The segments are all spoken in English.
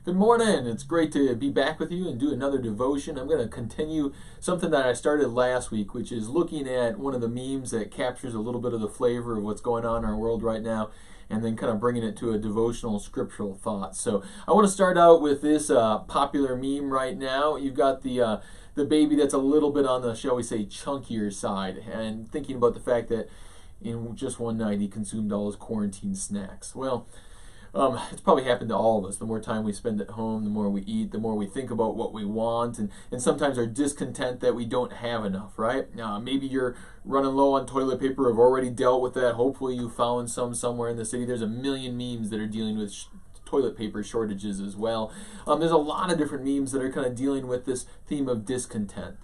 Good morning. It's great to be back with you and do another devotion. I'm going to continue something that I started last week, which is looking at one of the memes that captures a little bit of the flavor of what's going on in our world right now, and then kind of bringing it to a devotional scriptural thought. So I want to start out with this popular meme right now. You've got the baby that's a little bit on the, shall we say, chunkier side, and thinking about the fact that in just one night he consumed all his quarantine snacks. Well, it's probably happened to all of us. The more time we spend at home, the more we eat, the more we think about what we want, and sometimes are discontent that we don't have enough, right? Maybe you're running low on toilet paper, have already dealt with that. Hopefully you found some somewhere in the city. There's a million memes that are dealing with toilet paper shortages as well. There's a lot of different memes that are kind of dealing with this theme of discontent.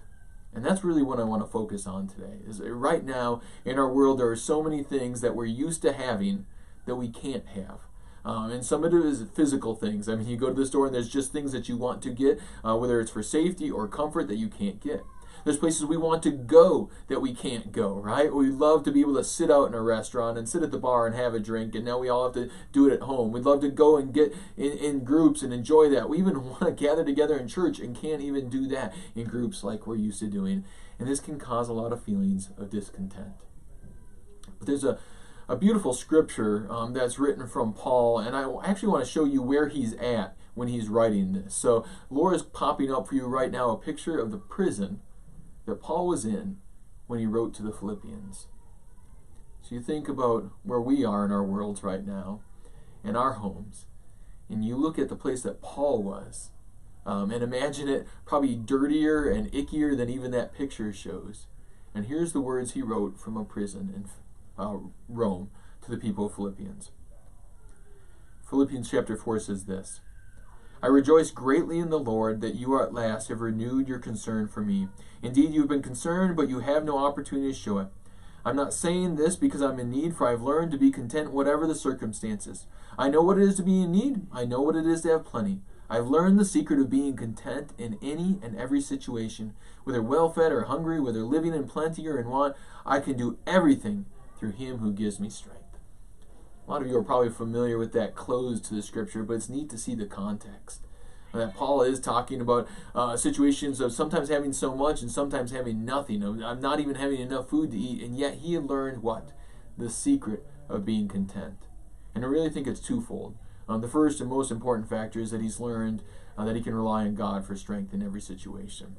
And that's really what I want to focus on today. Is right now in our world there are so many things that we're used to having that we can't have. And some of it is physical things. I mean, you go to the store and there's just things that you want to get, whether it's for safety or comfort, that you can't get. There's places we want to go that we can't go, right? We love to be able to sit out in a restaurant and sit at the bar and have a drink, and now we all have to do it at home. We'd love to go and get in groups and enjoy that. We even want to gather together in church and can't even do that in groups like we're used to doing. And this can cause a lot of feelings of discontent. But there's a beautiful scripture that's written from Paul, and I actually want to show you where he's at when he's writing this. So Laura's popping up for you right now a picture of the prison that Paul was in when he wrote to the Philippians. So you think about where we are in our worlds right now, in our homes, and you look at the place that Paul was, and imagine it probably dirtier and ickier than even that picture shows. And here's the words he wrote from a prison in Rome to the people of Philippians. Philippians chapter 4 says this: I rejoice greatly in the Lord that you at last have renewed your concern for me. Indeed, you have been concerned, but you have no opportunity to show it. I'm not saying this because I'm in need, for I've learned to be content whatever the circumstances. I know what it is to be in need. I know what it is to have plenty. I've learned the secret of being content in any and every situation, whether well-fed or hungry, whether living in plenty or in want. I can do everything through him who gives me strength. A lot of you are probably familiar with that close to the scripture, but it's neat to see the context. That Paul is talking about situations of sometimes having so much and sometimes having nothing. I'm not even having enough food to eat, and yet he had learned what? The secret of being content. And I really think it's twofold. The first and most important factor is that he's learned that he can rely on God for strength in every situation.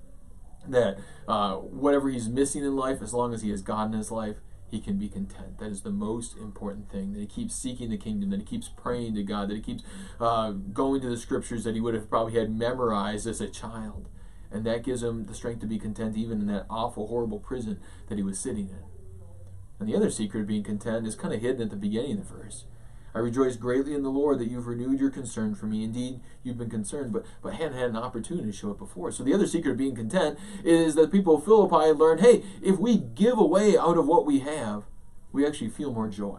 That whatever he's missing in life, as long as he has God in his life, he can be content. That is the most important thing. That he keeps seeking the kingdom, that he keeps praying to God, that he keeps going to the scriptures that he would have probably had memorized as a child. And that gives him the strength to be content even in that awful, horrible prison that he was sitting in. And the other secret of being content is kind of hidden at the beginning of the verse. I rejoice greatly in the Lord that you've renewed your concern for me. Indeed, you've been concerned, but hadn't had an opportunity to show it before. So the other secret of being content is that people of Philippi learned, hey, if we give away out of what we have, we actually feel more joy.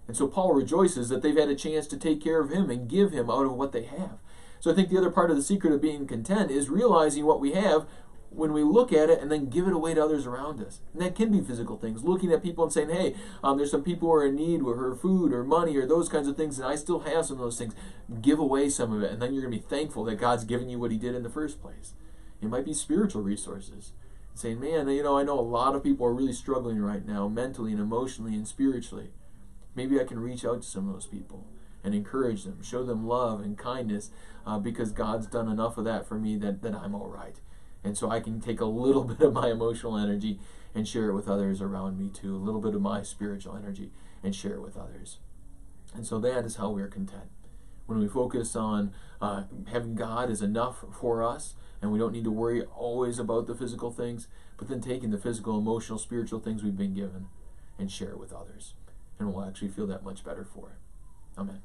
And so Paul rejoices that they've had a chance to take care of him and give him out of what they have. So I think the other part of the secret of being content is realizing what we have when we look at it and then give it away to others around us. And that can be physical things. Looking at people and saying, hey, there's some people who are in need with food or money or those kinds of things, and I still have some of those things. Give away some of it, and then you're going to be thankful that God's given you what he did in the first place. It might be spiritual resources. Saying, man, I know a lot of people are really struggling right now, mentally and emotionally and spiritually. Maybe I can reach out to some of those people and encourage them, show them love and kindness, because God's done enough of that for me that I'm all right. And so I can take a little bit of my emotional energy and share it with others around me too. A little bit of my spiritual energy and share it with others. And so that is how we are content. When we focus on having God is enough for us, and we don't need to worry always about the physical things, but then taking the physical, emotional, spiritual things we've been given and share it with others. And we'll actually feel that much better for it. Amen.